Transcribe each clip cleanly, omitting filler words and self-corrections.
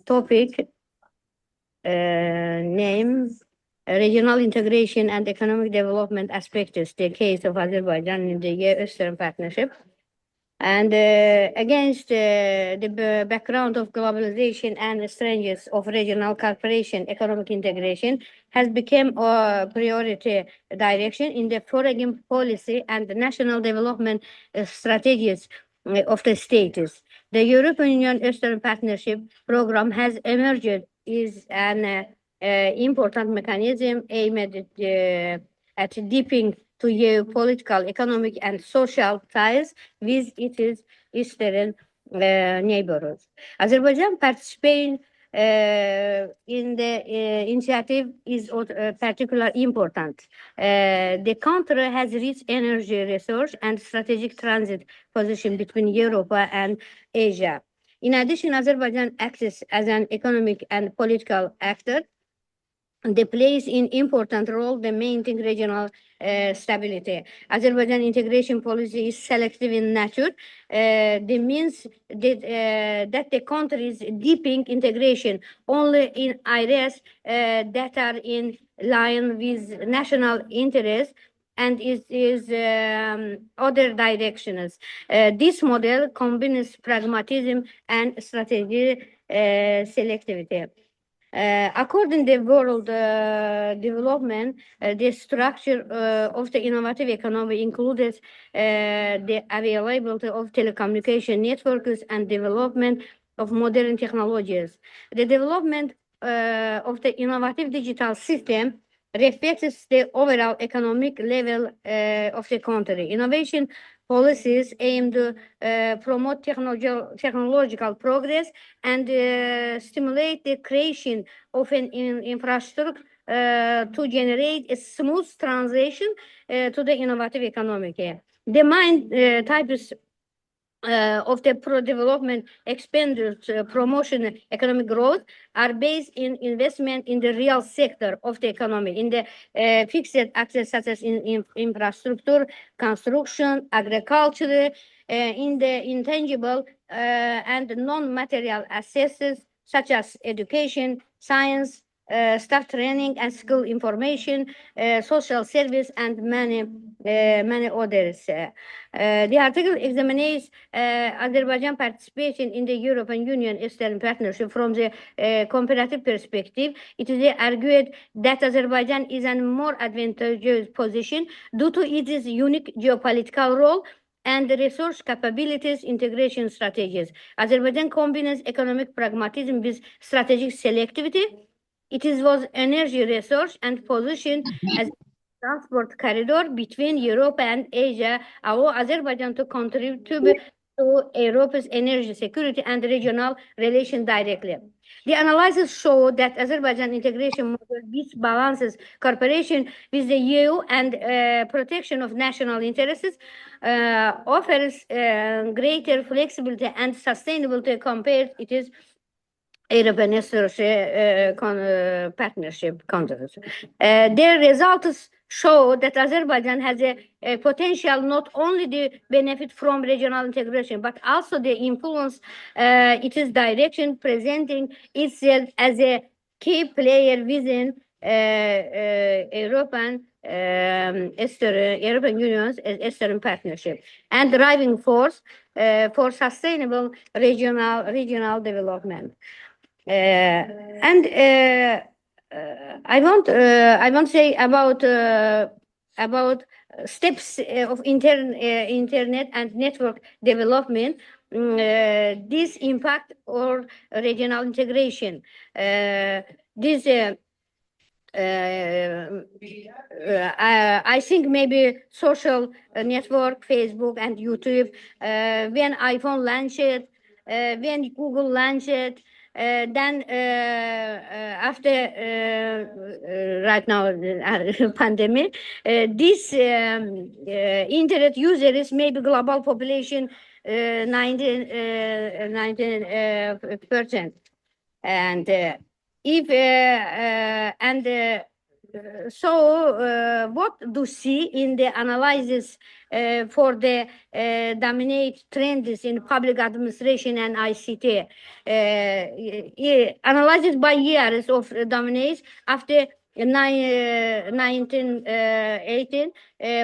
topic name Regional Integration and Economic Development Aspects, the case of Azerbaijan in the Eastern Partnership. And against the background of globalization and strengths of regional cooperation, economic integration has become a priority direction in the foreign policy and the national development strategies of the states. The European Union Eastern Partnership Program has emerged is an important mechanism aimed at deepening to geopolitical, economic, and social ties with its eastern neighborhoods. Azerbaijan participating in the initiative is particularly important. The country has rich energy resource and strategic transit position between Europe and Asia. In addition, Azerbaijan acts as an economic and political actor. They plays an important role in maintaining regional stability. Azerbaijan integration policy is selective in nature. This means that the country is deepening integration only in areas that are in line with national interests and is other directions. This model combines pragmatism and strategy selectivity. According to world development, the structure of the innovative economy includes the availability of telecommunication networks and development of modern technologies. The development of the innovative digital system reflects the overall economic level of the country. Innovation policies aim to promote technological progress and stimulate the creation of an infrastructure to generate a smooth transition to the innovative economy. The main types of the pro-development expenditure promotion economic growth are based in investment in the real sector of the economy, in the fixed assets such as in infrastructure, construction, agriculture, in the intangible and non-material assets such as education, science, staff training and skill information, social service, and many others. The article examines Azerbaijan participation in the European Union Eastern Partnership from the comparative perspective. It is argued that Azerbaijan is in a more advantageous position due to its unique geopolitical role and the resource capabilities integration strategies. Azerbaijan combines economic pragmatism with strategic selectivity. It was energy resource and position as transport corridor between Europe and Asia, allow Azerbaijan to contribute to Europe's energy security and regional relations directly. The analysis show that Azerbaijan integration model best balances cooperation with the EU and protection of national interests, offers greater flexibility and sustainability compared it is European partnership countries. Their results show that Azerbaijan has a potential not only to benefit from regional integration, but also the influence its direction, presenting itself as a key player within European Union's Eastern Partnership and driving force for sustainable regional development. I want to say about steps of internet and network development. This impact or regional integration. I think maybe social network, Facebook and YouTube, when iPhone launched, when Google launched, then after right now pandemic, this internet users maybe global population 19%, and if what do see in the analysis for the dominate trends in public administration and ICT? Analysis by years of dominates after 1918,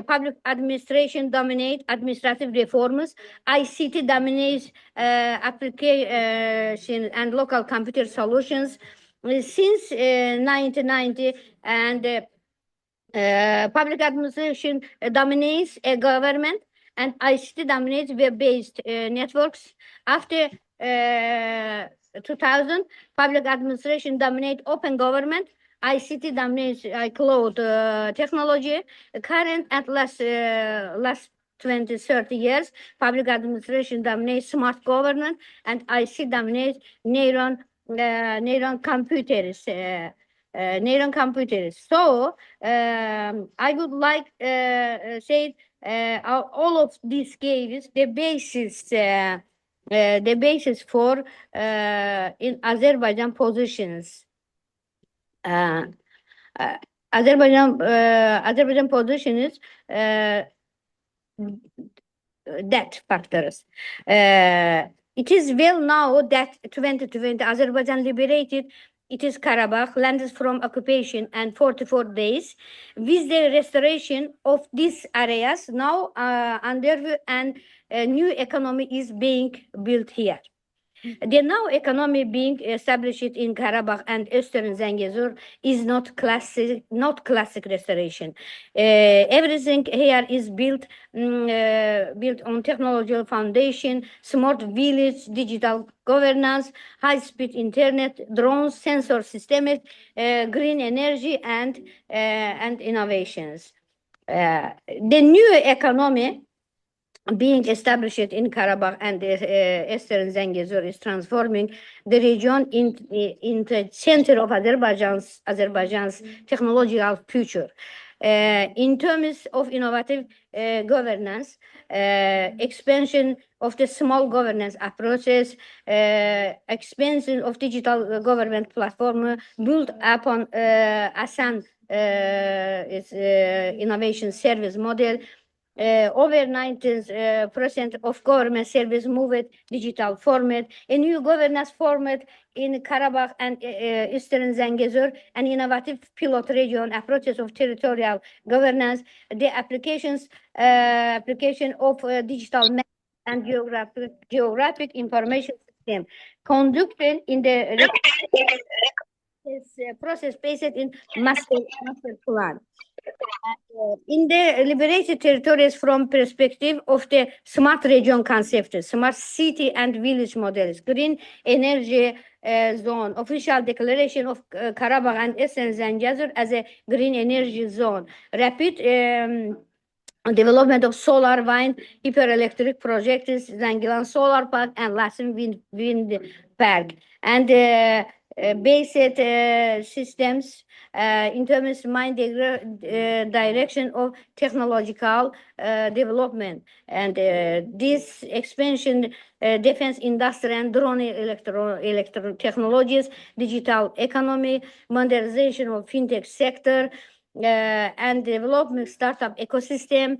public administration dominate administrative reforms, ICT dominates application and local computer solutions. Since 1990 and public administration dominates a government and ICT dominates web-based networks. After 2000, public administration dominates open government, ICT dominates cloud technology. Current and last 20, 30 years, public administration dominates smart government and ICT dominates neuron computers. Neuron computers. So I would like say all of these gives the basis for in Azerbaijan positions. Azerbaijan positions debt factors. It is well known that 2020 Azerbaijan liberated it is Karabakh, lands from occupation and 44 days. With the restoration of these areas, now under and a new economy is being built here. The now economy being established in Karabakh and Eastern Zangezur is not classic restoration. Everything here is built on technological foundation, smart village, digital governance, high-speed internet, drones, sensor systems, green energy, and innovations. The new economy being established in Karabakh and Eastern Zangezur is transforming the region in the center of Azerbaijan's technological future. In terms of innovative governance, expansion of the small governance approaches, expansion of digital government platform built upon ASAN innovation service model. Over 90% of government service moved digital format, a new governance format in Karabakh and Eastern Zangezur, an innovative pilot region approaches of territorial governance, the application of digital map and geographic information system conducted in the process based in master plan. In the liberated territories from perspective of the smart region concept, smart city and village models, green energy zone, official declaration of Karabakh and Eastern Zangezur as a green energy zone, rapid development of solar, wind, hyperelectric projects, Zangilan Solar Park and Lassen Wind Park, and basic systems in terms of direction of technological development. And this expansion, defense industry and drone electron technologies, digital economy, modernization of fintech sector, and development startup ecosystem,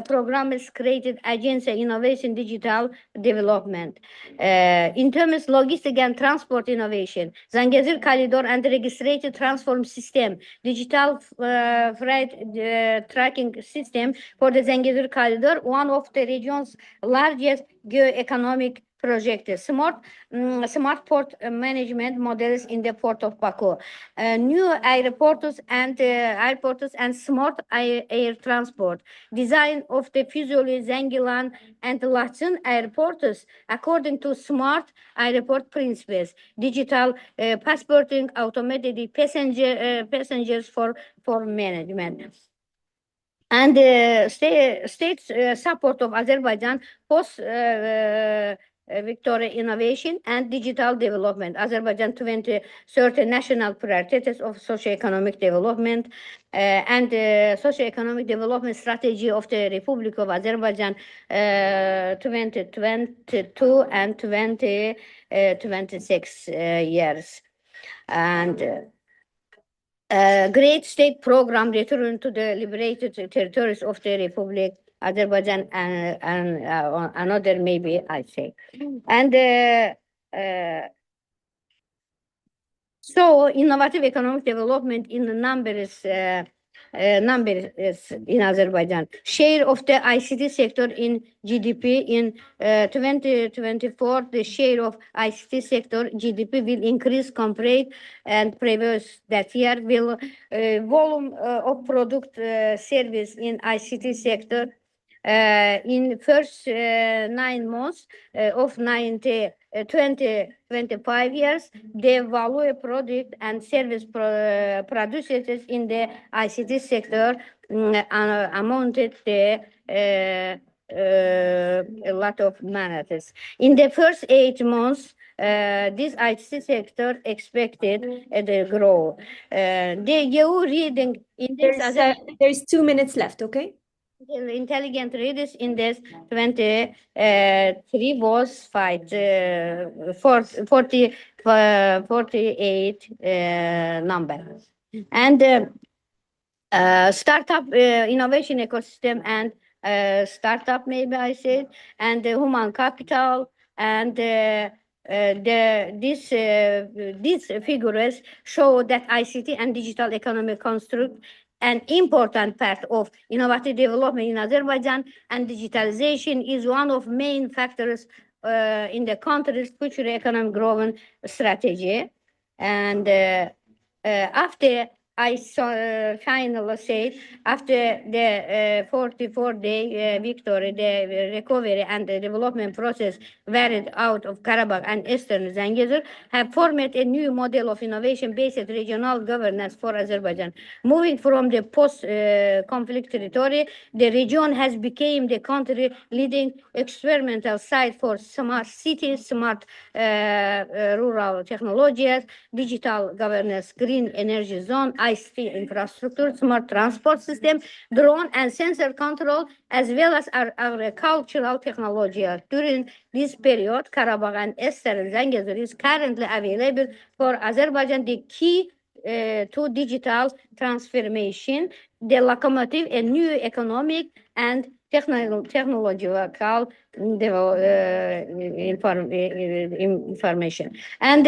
programs created agency innovation digital development. In terms of logistic and transport innovation, Zangezur corridor and registered transform system, digital freight tracking system for the Zangezur corridor, one of the region's largest geoeconomic project, smart port management models in the port of Baku, new airports and smart air transport, design of the Füzuli, Zangilan, and Laçın airports according to smart airport principles, digital passporting, automated passengers for management. And state support of Azerbaijan post Victoria innovation and digital development. Azerbaijan 2030 national priorities of socio-economic development and socio-economic development strategy of the Republic of Azerbaijan 2022 and 2026 years. And Great State Program return to the liberated territories of the Republic, Azerbaijan, and another maybe I say. And so innovative economic development in the numbers in Azerbaijan. Share of the ICT sector in GDP in 2024, the share of ICT sector GDP will increase compared and previous that year. Will volume of product service in ICT sector in first 9 months of 2025 years, the value product and service produced in the ICT sector amounted to a lot of manners. In the first 8 months, this ICT sector expected the growth. The EU reading index there's 2 minutes left, okay? Intelligent readers index 23 was 48 number. And startup innovation ecosystem and startup, maybe I said, and human capital and these figures show that ICT and digital economy construct an important part of innovative development in Azerbaijan, and digitalization is one of main factors in the country's future economic growth strategy. And after I saw finally said after the 44-day victory, the recovery and the development process varied out of Karabakh and Eastern Zangezur have formed a new model of innovation-based regional governance for Azerbaijan. Moving from the post-conflict territory, the region has become the country leading experimental site for smart cities, smart rural technologies, digital governance, green energy zone, ICT infrastructure, smart transport system, drone and sensor control, as well as agricultural technology. During this period, Karabakh and Eastern Zangezur is currently available for Azerbaijan, the key to digital transformation, the locomotive, a new economic and technological information. And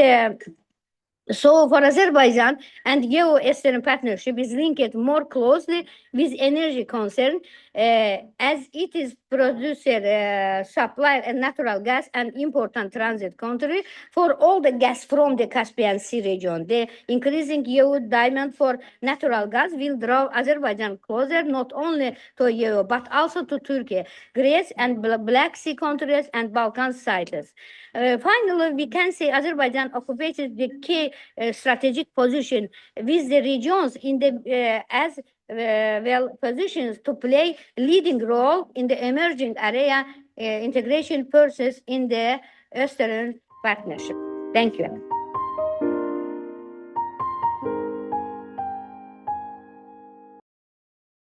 so for Azerbaijan and Euro-Eastern partnership is linked more closely with energy concern as it is producer, supplier and natural gas and important transit country for all the gas from the Caspian Sea region. The increasing EU demand for natural gas will draw Azerbaijan closer not only to EU but also to Turkey, Greece and Black Sea countries and Balkan sites. Finally, we can say Azerbaijan occupies the key strategic position with the regions in the as well positions to play leading role in the emerging area integration process in the Eastern Partnership. Thank you.